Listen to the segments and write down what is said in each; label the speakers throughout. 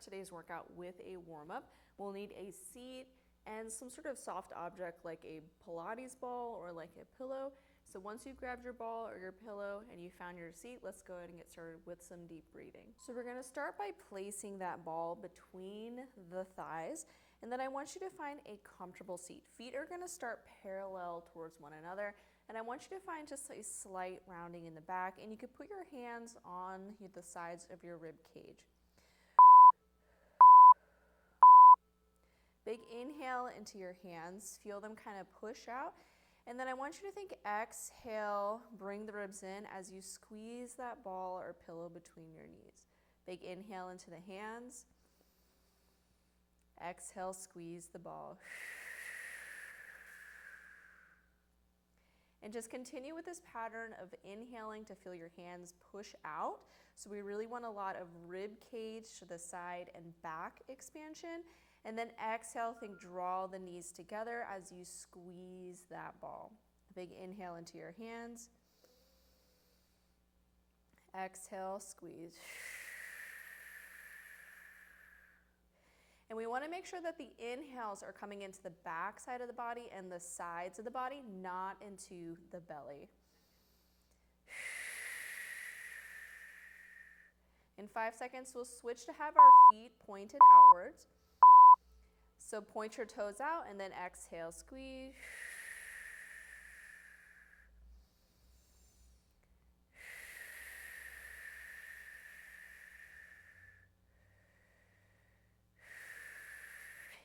Speaker 1: today's workout with a warm-up. We'll need a seat and some sort of soft object like a Pilates ball or like a pillow. So once you've grabbed your ball or your pillow and you found your seat, let's go ahead and get started with some deep breathing. So we're gonna start by placing that ball between the thighs, and then I want you to find a comfortable seat. Feet are gonna start parallel towards one another, and I want you to find just a slight rounding in the back, and you can put your hands on the sides of your rib cage. Big inhale into your hands, feel them kind of push out. And then I want you to think exhale, bring the ribs in as you squeeze that ball or pillow between your knees. Big inhale into the hands. Exhale, squeeze the ball. And just continue with this pattern of inhaling to feel your hands push out. So we really want a lot of rib cage to the side and back expansion. And then exhale, think draw the knees together as you squeeze that ball. A big inhale into your hands. Exhale, squeeze. And we want to make sure that the inhales are coming into the back side of the body and the sides of the body, not into the belly. In 5 seconds, we'll switch to have our feet pointed outwards. So point your toes out and then exhale, squeeze.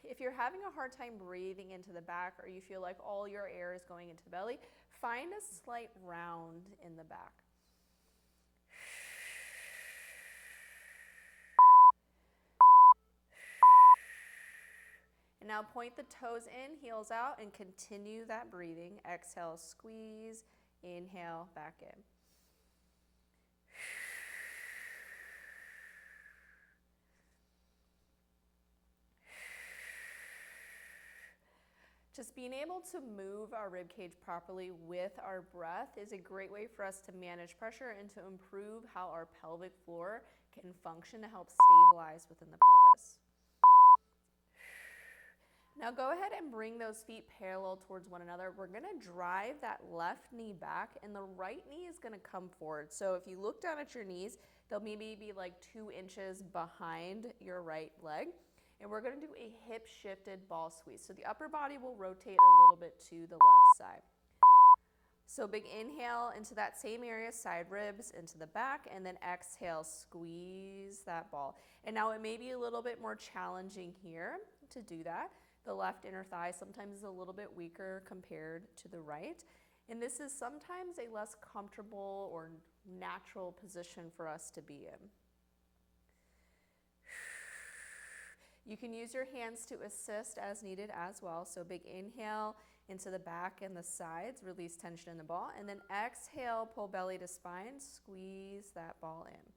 Speaker 1: If you're having a hard time breathing into the back or you feel like all your air is going into the belly, find a slight round in the back. And now point the toes in, heels out, and continue that breathing. Exhale, squeeze, inhale, back in. Just being able to move our rib cage properly with our breath is a great way for us to manage pressure and to improve how our pelvic floor can function to help stabilize within the pelvis. Now go ahead and bring those feet parallel towards one another. We're gonna drive that left knee back and the right knee is gonna come forward. So if you look down at your knees, they'll maybe be like 2 inches behind your right leg. And we're gonna do a hip shifted ball squeeze. So the upper body will rotate a little bit to the left side. So big inhale into that same area, side ribs into the back, and then exhale, squeeze that ball. And now it may be a little bit more challenging here to do that. The left inner thigh sometimes is a little bit weaker compared to the right. And this is sometimes a less comfortable or natural position for us to be in. You can use your hands to assist as needed as well. So big inhale into the back and the sides, release tension in the ball. And then exhale, pull belly to spine, squeeze that ball in.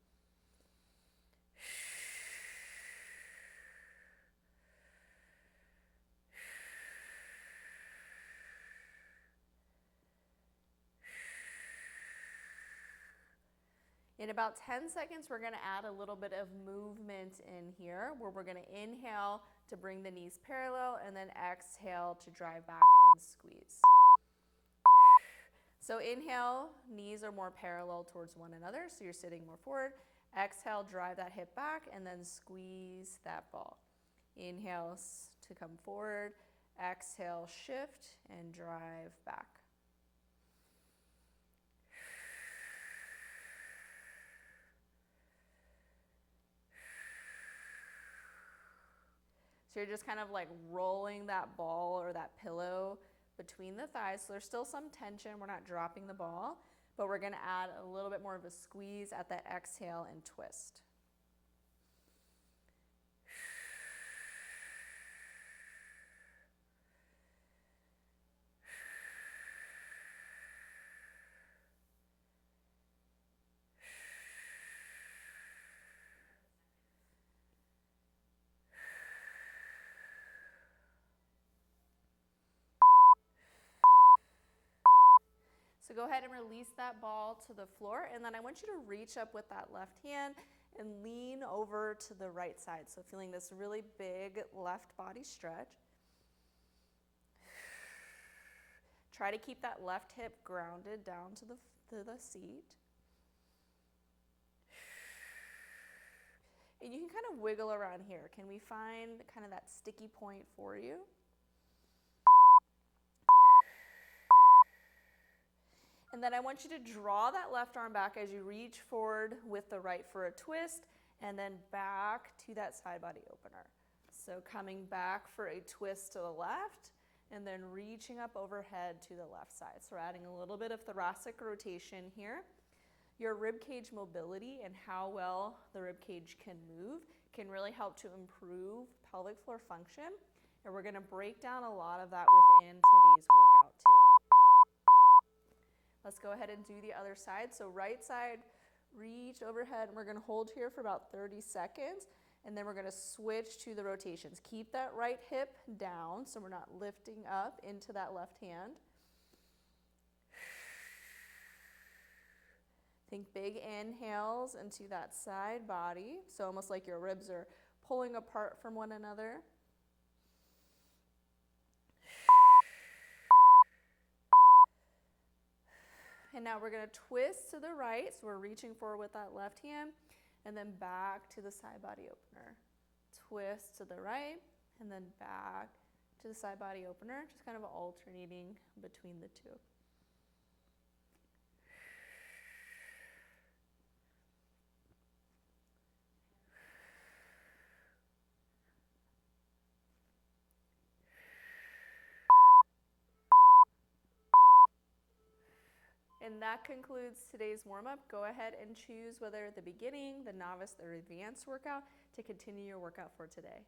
Speaker 1: In about 10 seconds, we're gonna add a little bit of movement in here where we're gonna inhale to bring the knees parallel and then exhale to drive back and squeeze. So inhale, knees are more parallel towards one another, so you're sitting more forward. Exhale, drive that hip back and then squeeze that ball. Inhale to come forward, exhale, shift and drive back. So you're just kind of like rolling that ball or that pillow between the thighs. So there's still some tension. We're not dropping the ball, but we're gonna add a little bit more of a squeeze at that exhale and twist. So go ahead and release that ball to the floor, and then I want you to reach up with that left hand and lean over to the right side. So feeling this really big left body stretch. Try to keep that left hip grounded down to the seat. And you can kind of wiggle around here. Can we find kind of that sticky point for you? And then I want you to draw that left arm back as you reach forward with the right for a twist, and then back to that side body opener. So coming back for a twist to the left, and then reaching up overhead to the left side. So we're adding a little bit of thoracic rotation here. Your rib cage mobility and how well the rib cage can move can really help to improve pelvic floor function. And we're gonna break down a lot of that within today's workout too. Let's go ahead and do the other side. So right side, reach overhead, and we're gonna hold here for about 30 seconds, and then we're gonna switch to the rotations. Keep that right hip down so we're not lifting up into that left hand. Think big inhales into that side body, so almost like your ribs are pulling apart from one another. And now we're going to twist to the right, so we're reaching forward with that left hand, and then back to the side body opener. Twist to the right, and then back to the side body opener, just kind of alternating between the two. And that concludes today's warm-up. Go ahead and choose whether the beginning, the novice, or advanced workout to continue your workout for today.